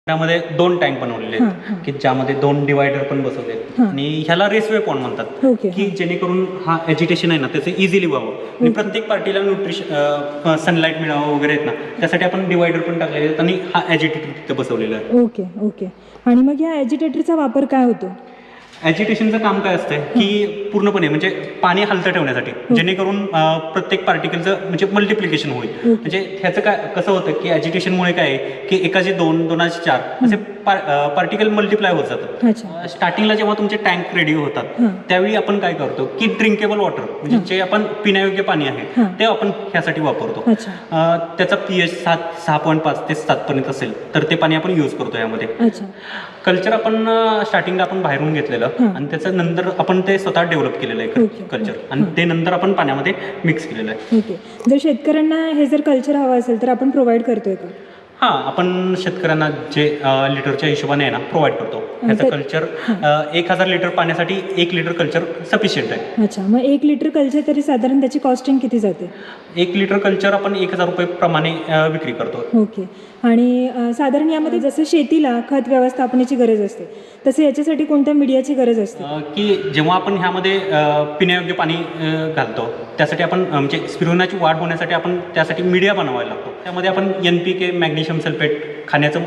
त्यामध्ये 2 टँक बनवलेले आहेत की ज्यामध्ये 2 डिवायडर पण बसवले आहेत आणि ह्याला रेसवे पॉइंट म्हणतात की जेणेकरून हा एजिटेशन आहे ना त्याचं इझिली व्हावं आणि प्रत्येक पार्टीला न्यूट्रिशन सनलाईट मिळावं वगैरे आहेत ना त्यासाठी आपण डिवायडर पण टाकलेले आहेत आणि हा एजिटेटर तिथे बसवलेला आहे. Okay okay. आणि मग या एजिटेटरचा वापर काय होतो? ॲजिटेशनचं काम काय असतं की पूर्णपणे म्हणजे पाणी हलतं ठेवण्यासाठी जेणेकरून प्रत्येक पार्टिकलचं म्हणजे मल्टिप्लिकेशन होईल. म्हणजे ह्याचं काय कसं होतं की ॲजिटेशनमुळे काय आहे की एकाचे 2 2चे 4 असे पार्टिकल मल्टिप्लाय होत जातात. स्टार्टिंगला जेव्हा तुमचे टँक रेडी होतात त्यावेळी आपण काय करतो की ड्रिंकेबल वॉटर म्हणजे जे आपण पिण्यायोग्य पाणी आहे ते आपण ह्यासाठी वापरतो. त्याचा pH 6.5 ते 7 पर्यंत असेल तर ते पाणी आपण यूज करतो यामध्ये. कल्चर आपण स्टार्टिंगला आपण बाहेरून घेतलेलं आणि त्याचं नंतर आपण ते स्वतः डेव्हलप केलेलं आहे कल्चर आणि ते नंतर आपण पाण्यामध्ये मिक्स केलेलं आहे. ओके. जर शेतकऱ्यांना हे जर कल्चर हवं असेल तर आपण प्रोव्हाइड करतोय का? हां, आपण शेतकऱ्यांना जे लिटरच्या हिशोबाने आहे ना प्रोव्हाइड करतो. ह्याचं कल्चर 1000 लिटर पाण्यासाठी 1 लिटर कल्चर सफिशियंट आहे. अच्छा, मग 1 लिटर कल्चर तरी साधारण त्याची कॉस्टिंग किती जाते? 1 लिटर कल्चर आपण 1000 रुपये प्रमाणे विक्री करतो. ओके. आणि साधारण यामध्ये जसं शेतीला खत व्यवस्थापनाची गरज असते तसं याच्यासाठी कोणत्या मीडियाची गरज असते? की जेव्हा आपण ह्यामध्ये पिण्यायोग्य पाणी घालतो त्यासाठी आपण म्हणजे स्पिरुलिनाची वाढ होण्यासाठी आपण त्यासाठी मीडिया बनवायला लागतो. त्यामध्ये आपण NPK, मॅग्नेशियम सल्फेट, खाण्याचं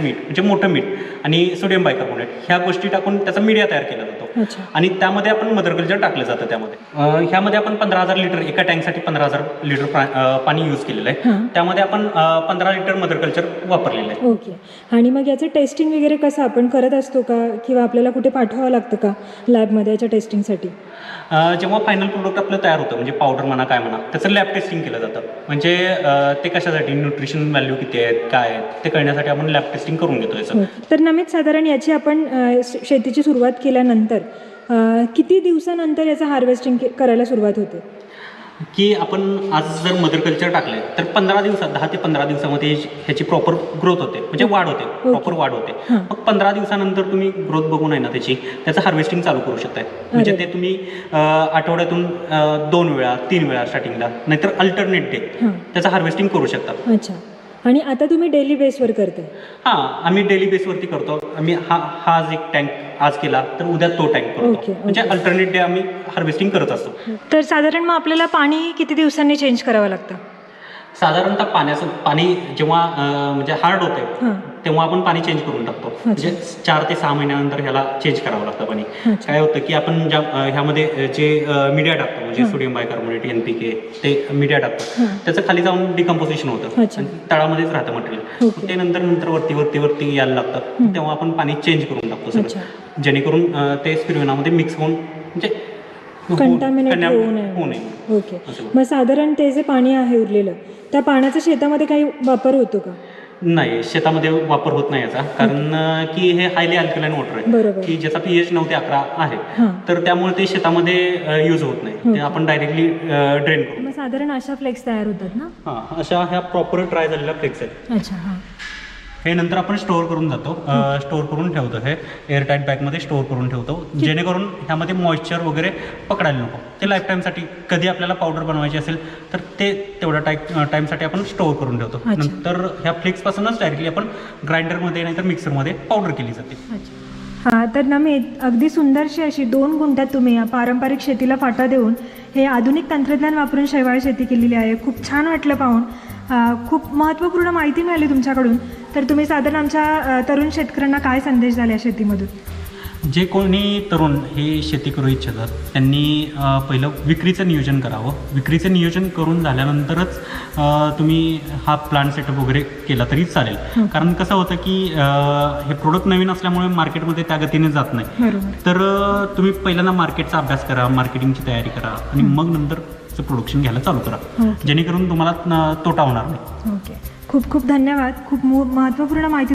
मीठ म्हणजे मोठं मीठ आणि सोडियम बायकार्बोनेट ह्या गोष्टी टाकून त्याचा मीडिया तयार केला जातो आणि त्यामध्ये आपण मदर कल्चर टाकलं जातं. त्यामध्ये ह्यामध्ये आपण 15,000 लिटर एका टँकसाठी 15,000 लिटर पाणी यूज केलेलं आहे. त्यामध्ये आपण 15 लिटर मदर कल्चर वापरलेलं आहे. ओके. आणि मग याचं टेस्टिंग वगैरे कसं आपण करत असतो का किंवा आपल्याला कुठे पाठवावं लागतं का लॅबमध्ये याच्या टेस्टिंगसाठी? जेव्हा फायनल प्रोडक्ट आपलं तयार होतं म्हणजे पावडर म्हणा काय म्हणा त्याचं लॅब टेस्टिंग केलं जातं. म्हणजे ते कशासाठी न्यूट्रिशन व्हॅल्यू किती आहेत काय आहेत ते कळण्यासाठी आपण लॅब टेस्टिंग करून घेतो याचं. तर नमित साधारण याची आपण शेतीची सुरुवात केल्यानंतर किती दिवसानंतर याचं हार्वेस्टिंग करायला सुरुवात होते? की आपण आज जर मदर कल्चर टाकले तर 15 दिवसात 10 ते 15 दिवसामध्ये ह्याची प्रॉपर ग्रोथ होते म्हणजे वाढ होते प्रॉपर वाढ होते. मग 15 दिवसानंतर तुम्ही ग्रोथ बघून आहे ना त्याचं हार्वेस्टिंग चालू करू शकताय. म्हणजे ते तुम्ही आठवड्यातून 2 वेळा 3 वेळा स्टार्टिंगला नाहीतर अल्टरनेट डे त्याचं हार्वेस्टिंग करू शकता. अच्छा. आणि आता तुम्ही डेली बेसवर करताय? हां, आम्ही डेली बेसवरती करतो. आम्ही हा एक टँक आज केला तर उद्या तो टँक करतो. म्हणजे अल्टरनेट डे आम्ही हार्वेस्टिंग करत असतो. तर साधारण मग आपल्याला पाणी किती दिवसांनी चेंज करावं लागतं? साधारणतः पाणी जेव्हा म्हणजे हार्ड होते तेव्हा आपण पाणी चेंज करून टाकतो. म्हणजे 4 ते 6 महिन्यानंतर ह्याला चेंज करावं लागतं पाणी. काय होतं की आपण ह्यामध्ये जे मीडिया टाकतो म्हणजे सोडियम बायकार्बोनेट NPK ते मीडिया टाकतो त्याचं खाली जाऊन डिकम्पोजिशन होतं आणि तळामध्येच राहतं मटेरियल. ते नंतर वरती यायला लागतं तेव्हा आपण पाणी चेंज करून टाकतो सगळं जेणेकरून ते स्पिरुलिनामध्ये मिक्स होऊन म्हणजे कंटामिनेट होऊ नये. ओके. मग साधारण ते जे पाणी आहे उरलेलं त्या पाण्याचा शेतामध्ये काही वापर होतो का? नाही, शेतामध्ये वापर होत नाही याचा कारण की हे हायली अल्कलाइन वॉटर आहे की ज्याचा pH 9 ते 11 आहे तर त्यामुळे ते शेतामध्ये यूज होत नाही. ते आपण डायरेक्टली ड्रेन करतो. मग साधारण अशा फ्लेक्स तयार होतात ना? हां, अशा ह्या प्रॉपर ड्राय झालेल्या फ्लेक्स आहेत. अच्छा. हां. हे नंतर आपण स्टोअर करून स्टोअर करून ठेवतो. हे एअरटाईट बॅगमध्ये स्टोअर करून ठेवतो जेणेकरून ह्यामध्ये मॉइश्चर वगैरे पकडायला नको. ते लाईफ टाईमसाठी कधी आपल्याला पावडर बनवायची असेल तर ते तेवढ्या टाईमसाठी आपण स्टोअर करून ठेवतो. नंतर ह्या फ्लेक्सपासूनच डायरेक्टली आपण ग्राइंडरमध्ये नाहीतर मिक्सरमध्ये पावडर केली जाते. हां, तर नमित अगदी सुंदरशी अशी 2 गुंठ्यात तुम्ही या पारंपरिक शेतीला फाटा देऊन हे आधुनिक तंत्रज्ञान वापरून शैवाल शेती केलेली आहे. खूप छान वाटलं पाहून. खूप महत्त्वपूर्ण माहिती मिळाली तुमच्याकडून. तर तुम्ही साधारण आमच्या तरुण शेतकऱ्यांना काय संदेश द्याल या शेतीमधून? जे कोणी तरुण हे शेती करू इच्छितात त्यांनी पहिलं विक्रीचं नियोजन करावं. विक्रीचं नियोजन करून झाल्यानंतरच तुम्ही हा प्लांट सेटअप वगैरे केला तरी चालेल. कारण कसं होतं की हे प्रोडक्ट नवीन असल्यामुळे मार्केटमध्ये त्या गतीने जात नाही. तर तुम्ही पहिल्यांदा मार्केटचा अभ्यास करा, मार्केटिंगची तयारी करा आणि मग नंतर प्रोडक्शन घ्यायला चालू करा जेणेकरून तुम्हाला तोटा होणार नाही. ओके. खूप खूप धन्यवाद. खूप महत्त्वपूर्ण माहिती